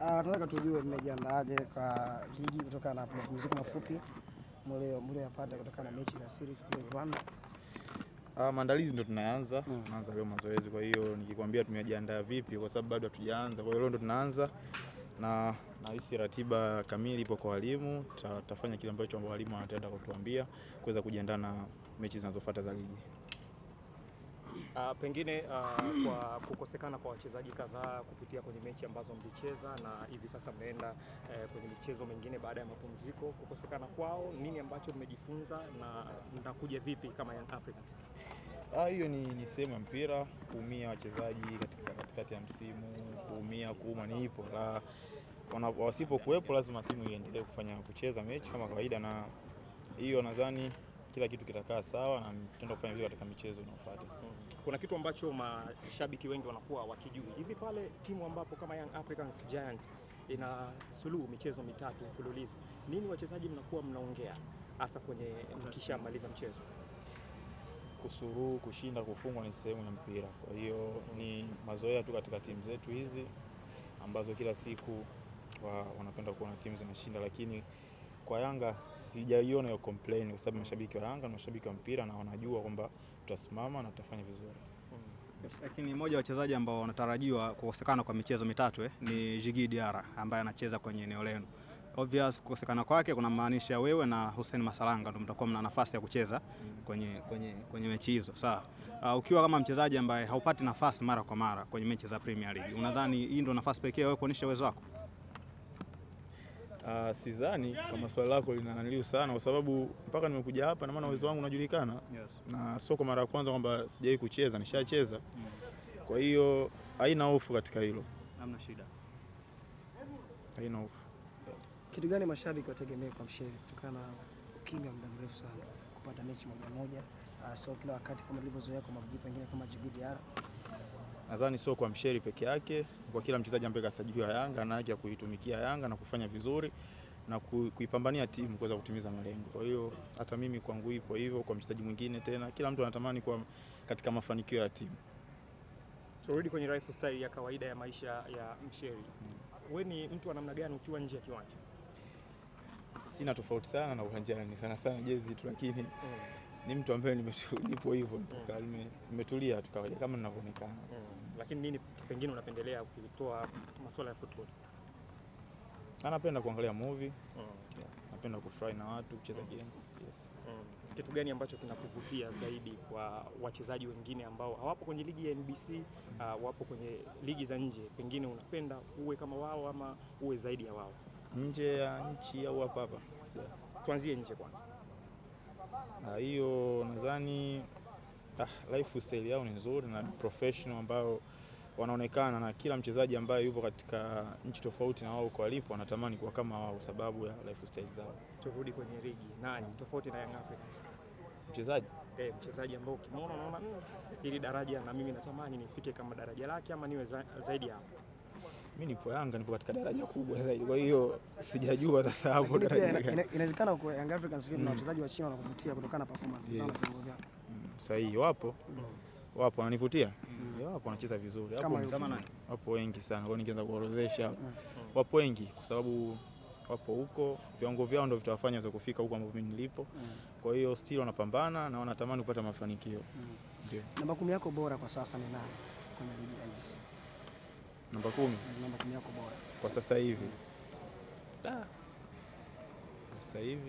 Tunataka tujue mmejiandaaje kwa ligi kutokana na mapumziko mafupi mlioyapata kutokana na mechi za series kule Rwanda. Maandalizi ndio tunaanza leo mazoezi. Kwa hiyo nikikwambia tumejiandaa vipi, kwa sababu bado hatujaanza. Kwa hiyo leo ndio tunaanza na hisi ratiba kamili ipo kwa walimu. Tutafanya kile ambacho walimu wanataka kutuambia kuweza kujiandaa na mechi zinazofuata za ligi. Pengine kwa kukosekana kwa wachezaji kadhaa kupitia kwenye mechi ambazo mlicheza na hivi sasa mnaenda kwenye michezo mingine baada ya mapumziko, kukosekana kwao, nini ambacho mmejifunza na mnakuja vipi kama Young Africans? Hiyo ni sehemu ya mpira, kuumia wachezaji katikati ya msimu, kuuma ni ipo. Wasipokuwepo lazima timu iendelee kucheza mechi kama kawaida, na hiyo nadhani kila kitu kitakaa sawa na tutaenda kufanya vizuri katika michezo inayofuata. Kuna kitu ambacho mashabiki wengi wanakuwa wakijui. Hivi pale timu ambapo kama Young Africans Giant ina suluhu michezo mitatu mfululizo, nini wachezaji mnakuwa mnaongea hasa kwenye mkishamaliza mchezo? Kusuluhu, kushinda, kufungwa ni sehemu ya mpira. Kwa hiyo ni mazoea tu katika timu zetu hizi ambazo kila siku wanapenda kuona timu zinashinda, lakini kwa Yanga sijaiona hiyo complain, kwa sababu mashabiki wa Yanga ni mashabiki wa mpira na wanajua kwamba tutasimama na tutafanya vizuri. Yes, lakini mmoja wa wachezaji ambao wanatarajiwa kukosekana kwa michezo mitatu ni Djigui Diarra ambaye anacheza kwenye eneo lenu. Obvious kukosekana kwake kuna maanisha wewe na Hussein Masalanga ndio mtakuwa mna nafasi ya kucheza kwenye mechi hizo. Sawa. Ukiwa kama mchezaji ambaye haupati nafasi mara kwa mara kwenye mechi za Premier League, unadhani hii ndio nafasi pekee wewe kuonyesha uwezo wako? Sidhani kama swali lako linaniliu sana, kwa sababu mpaka nimekuja hapa na maana uwezo wangu unajulikana. Yes. Na sio kwa mara ya kwanza kwamba sijawahi kucheza, nishacheza. Kwa hiyo haina hofu katika hilo. Hamna shida. Haina hofu. Kitu gani mashabiki wategemea kwa Msheri kutokana na ukimya muda mrefu sana kupata mechi moja, sio kila wakati kama ilivyozoea kwa mabugi pengine kama Djigui Diarra? Nadhani sio kwa Msheri peke yake, kwa kila mchezaji ambaye kasajiliwa Yanga ana haki ya kuitumikia Yanga na kufanya vizuri na kuipambania timu kuweza kutimiza malengo. Kwa hiyo hata mimi kwangu ipo hivyo, kwa mchezaji mwingine tena, kila mtu anatamani kuwa katika mafanikio ya timu. Turudi kwenye lifestyle ya kawaida ya maisha ya Msheri. Wewe ni mtu wa namna gani ukiwa nje ya kiwanja? Sina tofauti sana na uwanjani, sana jezi tu, lakini ni mtu ambaye nipo hivyo, nimetulia tu kawaida kama ninavyoonekana. Lakini nini pengine unapendelea kutoa masuala ya football? Napenda kuangalia movie. Napenda kufurahi na watu, kucheza game. Yes. Kitu gani ambacho kinakuvutia zaidi kwa wachezaji wengine ambao hawapo kwenye ligi ya NBC, wapo kwenye ligi za nje, pengine unapenda uwe kama wao ama uwe zaidi ya wao? Nje ya nchi au hapa? Tuanzie nje kwanza. Hiyo nadhani lifestyle yao ni nzuri na professional ambao wanaonekana, na kila mchezaji ambaye yupo katika nchi tofauti na wao kwa walipo anatamani kuwa kama wao sababu ya lifestyle zao. Turudi kwenye ligi. Nani tofauti na Young Africans? Mchezaji ambao ukimwona unaona hili daraja na mimi natamani nifike kama daraja lake ama niwe zaidi hapo. Mimi nipo Yanga, nipo katika daraja kubwa zaidi. Kwa hiyo sijajua sasa hapo daraja gani. Inawezekana kwa Young Africans na wachezaji wa China wanakuvutia kutokana na performance zao na viwango vyao. Sahihi, wapo wananivutia. Wapo wanacheza vizuri. Wapo wengi sana. Kwa hiyo ningeanza kuorodhesha. Wapo wengi kwa sababu wapo huko, viwango vyao ndio vitawafanya waweze kufika huko ambapo mimi nilipo. Kwa hiyo still wanapambana na wanatamani kupata mafanikio. Ndio. Namba 10 yako bora kwa sasa ni nani kwenye ligi ya NBC? Namba 10. Namba 10 yako bora kwa sasa hivi. Sasa hivi